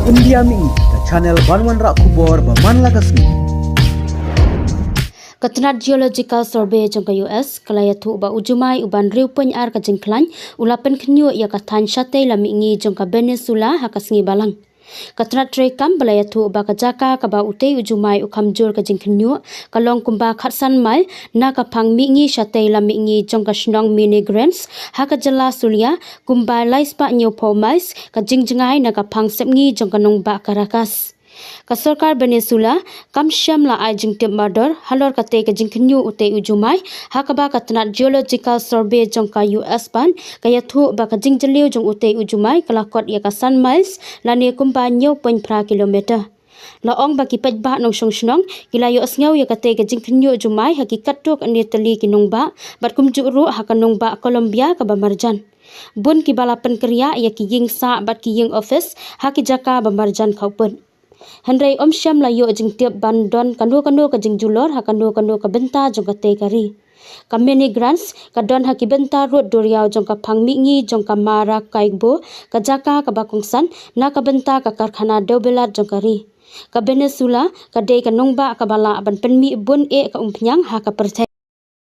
India mi ke channel Banwan Rak Kubor Baman Lagasni. Katnat Geological Survey jangka US kalayatu ba ujumai uban riu penyar ka jengklan ulapen khynniuh ya katan syate lamingi jangka Venezuela hakasngi balang. Katnat trekam balayatu ba kajaka ka ba utei ujumai ukamjur ka jengkhnyiuh kalong Kumba khatsan mal na kapang mingi syate lamingi jangka shnong migrants hakajala sulia Kumba laispa nyopo mais ka jingjengai na kapang sepngi jangka nongba Caracas. Kasorkar Venezuela kam syam la ai jingtip mador halor kate ke jingkhnyiuh utei ujumai hakaba katnat Geological Survey jangka US ban kayathu ba ka jingjeliu jong utei ujumai kalakot ya kasan miles lani Kumba 0.3 kilometer. Laong bagi pajba nong song kilayo asngau ya kate ke jingkhnyiuh ujumai hakikat tok ani teli kinongba bat kumjuru hakanongba Colombia ka bamarjan. Bun ki balapan kerja ya ki yingsa bat ki ying office hakijaka bamarjan kaupun. Hendrai syam layo jing tiap bandon kanu ka jing julor kanu ka benta jong ka te kari. Ka migrants ka don haki benta rut duriau jong ka pangmingi jong ka mara kaigbo ka jaka ka bakongsan na ka benta ka karkhana dobelat jong kari. Ka Venezuela ka dei ka nongba ka bala ban penmi bun ka umpnyang ha ka percaya.